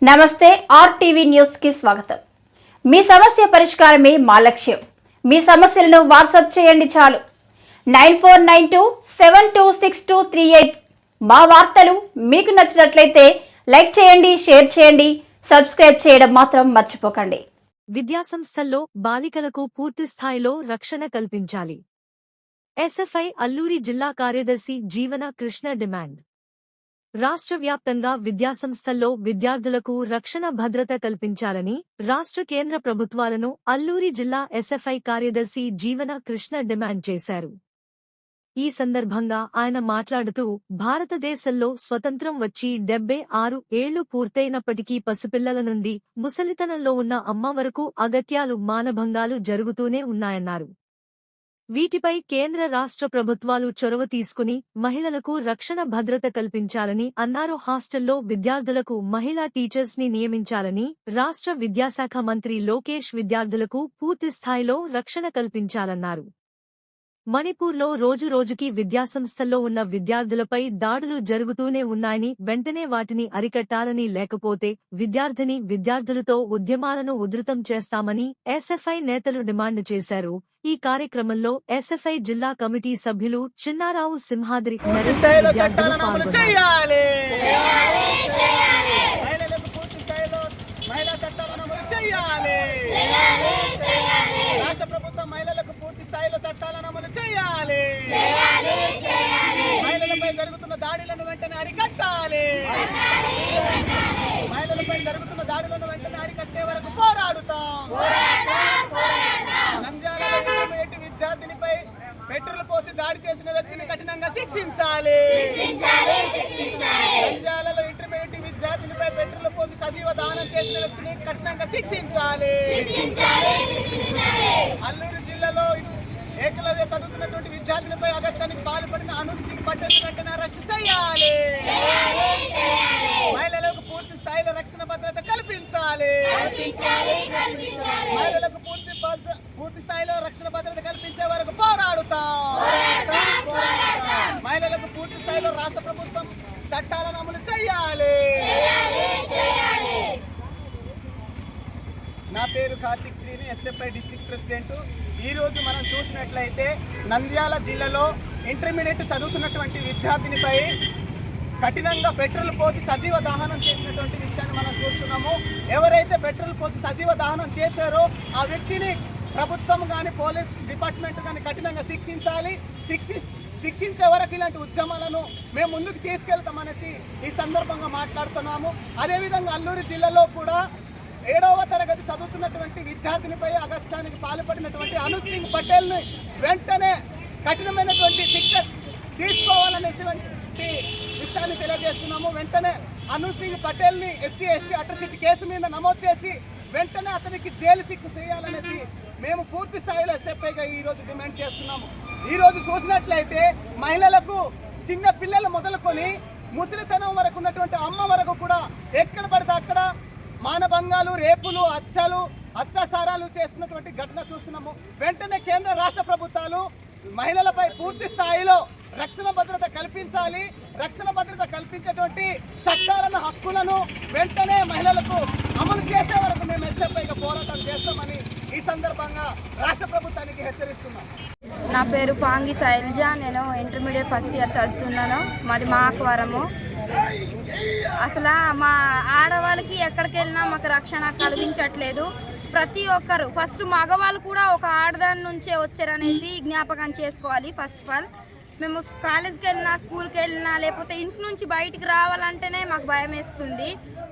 నమస్తే RTV news కి స్వాగతం। మీ సమస్య పరిష్కారమే మా లక్ష్యం। మీ సమస్యలను వాట్సాప్ చేయండి చాలు 9492726238। మా వార్తలు మీకు నచ్చినట్లయితే లైక్ చేయండి, షేర్ చేయండి, సబ్స్క్రైబ్ చేయడం మాత్రం మర్చిపోకండి। విద్యాసంస్థల్లో బాలికలకు పూర్తి స్థాయిలో రక్షణ కల్పించాలి। ఎస్ఎఫ్ఐ అల్లూరి జిల్లా కార్యదర్శి జీవన కృష్ణ డిమాండ్। రాష్ట్ర వ్యాప్తంగా విద్యాసంస్థల్లో విద్యార్థులకు రక్షణ భద్రత కల్పించాలని రాష్ట్ర కేంద్ర ప్రభుత్వాలను అల్లూరి జిల్లా ఎస్ఎఫ్ఐ కార్యదర్శి జీవన కృష్ణ డిమాండ్ చేశారు। ఈ సందర్భంగా ఆయన మాట్లాడుతూ భారతదేశంలో స్వతంత్రం వచ్చి 76 ఏళ్లు పూర్తయినప్పటికీ పసిపిల్లల నుండి ముసలితనంలో ఉన్న అమ్మ వరకు అగత్యాలు మానభంగాలు జరుగుతూనే ఉన్నాయన్నారు। వీటిపై కేంద్ర రాష్ట్ర ప్రభుత్వాలు చొరవ తీసుకుని మహిళలకు రక్షణ భద్రత కల్పించాలని అన్నారు। హాస్టల్లో విద్యార్థులకు మహిళా టీచర్స్ ని నియమించాలని రాష్ట్ర విద్యాశాఖ మంత్రి లోకేష్ విద్యార్థులకు పూర్తి స్థాయిలో రక్షణ కల్పించాలన్నారు। మణిపూర్లో రోజురోజుకి విద్యాసంస్థల్లో ఉన్న విద్యార్థులపై దాడులు జరుగుతూనే ఉన్నాయని, వెంటనే వాటిని అరికట్టాలని, లేకపోతే విద్యార్థులతో ఉద్యమాలను ఉధృతం చేస్తామని ఎస్ఎఫ్ఐ నేతలు డిమాండ్ చేశారు। ఈ కార్యక్రమంలో ఎస్ఎఫ్ఐ జిల్లా కమిటీ సభ్యులు చిన్నారావు సింహాద్రి మహిళలకు పూర్తి స్థాయిలో చట్టాలను అమలు చేయాలి। మహిళలపై జరుగుతున్న దాడులను వెంటనే అరికట్టాలి। మహిళలపై జరుగుతున్న దాడులను వెంటనే అరికట్టే వరకు పోరాడుతాం। నంద్యాలలో ఇంటర్మీడియట్ విద్యార్థినిపై పెట్రోల్ పోసి దాడి చేసిన వ్యక్తిని కఠినంగా శిక్షించాలి। నంద్యాలలో ఇంటర్మీడియట్ విద్యార్థినిపై పెట్రోల్ పోసి సజీవ దహనం చేసిన వ్యక్తిని కఠినంగా శిక్షించాలి। అల్లూరు జిల్లాలో ఏకలవ్య చదువుతున్నటువంటి విద్యార్థులపై అగత్యానికి పాల్పడిన అనూప్ సింగ్ పటేల్ వెంటనే అరెస్ట్ చేయాలి। మహిళలకు పూర్తి స్థాయిలో రక్షణ భద్రత కల్పించాలి। మహిళలకు పూర్తి స్థాయిలో రక్షణ భద్రత కల్పించే వరకు పోరాడుతాం। మహిళలకు పూర్తి స్థాయిలో రాష్ట్ర ప్రభుత్వం చట్టాలను అమలు చేయాలి। నా పేరు Karthik Srini, SFI district president. ఈరోజు మనం చూసినట్లయితే నంద్యాల జిల్లాలో ఇంటర్మీడియట్ చదువుతున్నటువంటి విద్యార్థినిపై కఠినంగా పెట్రోల్ పోసి సజీవ దహనం చేసినటువంటి విషయాన్ని మనం చూస్తున్నాము। ఎవరైతే పెట్రోల్ పోసి సజీవ దహనం చేశారో ఆ వ్యక్తిని ప్రభుత్వం కానీ పోలీస్ డిపార్ట్మెంట్ కానీ కఠినంగా శిక్షించాలి। శిక్షించే వరకు ఇలాంటి ఉద్యమాలను మేము ముందుకు తీసుకెళ్తామనేసి ఈ సందర్భంగా మాట్లాడుతున్నాము। అదేవిధంగా అల్లూరు జిల్లాలో కూడా 7వ తరగతి చదువుతున్నటువంటి విద్యార్థినిపై అగత్యానికి పాల్పడినటువంటి అనూప్ సింగ్ పటేల్ ని వెంటనే కఠినమైనటువంటి శిక్ష తీసుకోవాలనేటువంటి విషయాన్ని తెలియజేస్తున్నాము। వెంటనే అనూప్ సింగ్ పటేల్ ని ఎస్సీ ఎస్టీ అట్రాసిటీ కేసు మీద నమోదు చేసి వెంటనే అతనికి జైలు శిక్ష చేయాలనేసి మేము పూర్తి స్థాయిలో ఎస్ఎఫ్ఐగా ఈరోజు డిమాండ్ చేస్తున్నాము। ఈరోజు చూసినట్లయితే మహిళలకు చిన్న పిల్లలు మొదలుకొని ముసలితనం వరకు ఉన్నటువంటి అమ్మ వరకు కూడా ఎక్కడ పడితే అక్కడ మానభంగాలు, రేపులు, అత్యాచారాలు చేస్తున్నటువంటి ఘటన చూస్తున్నాము। వెంటనే కేంద్ర రాష్ట్ర ప్రభుత్వాలు మహిళలపై పూర్తి స్థాయిలో రక్షణ భద్రత కల్పించాలి। రక్షణ భద్రత కల్పించేటువంటి చట్టాలను, హక్కులను వెంటనే మహిళలకు అమలు చేసే వరకు మేము ఎస్ఎఫ్ఐగా పోరాటం చేస్తామని ఈ సందర్భంగా రాష్ట్ర ప్రభుత్వానికి హెచ్చరిస్తున్నాం। నా పేరు పాంగి శైలజ, నేను ఇంటర్మీడియట్ ఫస్ట్ ఇయర్ చదువుతున్నాను। మాది మాకవరము। అసలు మా ఆడవాళ్ళకి ఎక్కడికి వెళ్ళినా మాకు రక్షణ కలిగించట్లేదు। ప్రతి ఒక్కరు ఫస్ట్ మగవాళ్ళు కూడా ఒక ఆడదాని నుంచే వచ్చారనేసి జ్ఞాపకం చేసుకోవాలి। ఫస్ట్ ఆఫ్ ఆల్ మేము కాలేజ్కి వెళ్ళినా, స్కూల్కి వెళ్ళినా, లేకపోతే ఇంటి నుంచి బయటికి రావాలంటేనే మాకు భయం వేస్తుంది।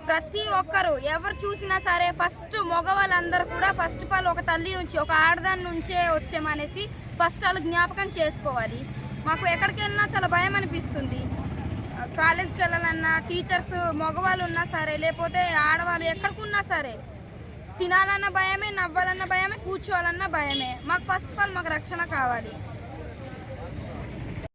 ప్రతి ఒక్కరు ఎవరు చూసినా సరే ఫస్ట్ మగవాళ్ళందరూ కూడా ఫస్ట్ ఆఫ్ ఆల్ ఒక తల్లి నుంచి, ఒక ఆడదాని నుంచే వచ్చామనేసి ఫస్ట్ వాళ్ళు జ్ఞాపకం చేసుకోవాలి। మాకు ఎక్కడికి వెళ్ళినా చాలా భయం అనిపిస్తుంది। కాలేజ్కి వెళ్ళాలన్నా, టీచర్స్ మగవాళ్ళు ఉన్నా సరే, లేకపోతే ఆడవాళ్ళు ఎక్కడికున్నా సరే తినాలన్న భయమే, నవ్వాలన్న భయమే, కూర్చోవాలన్న భయమే। మాకు ఫస్ట్ ఆఫ్ ఆల్ మాకు రక్షణ కావాలి।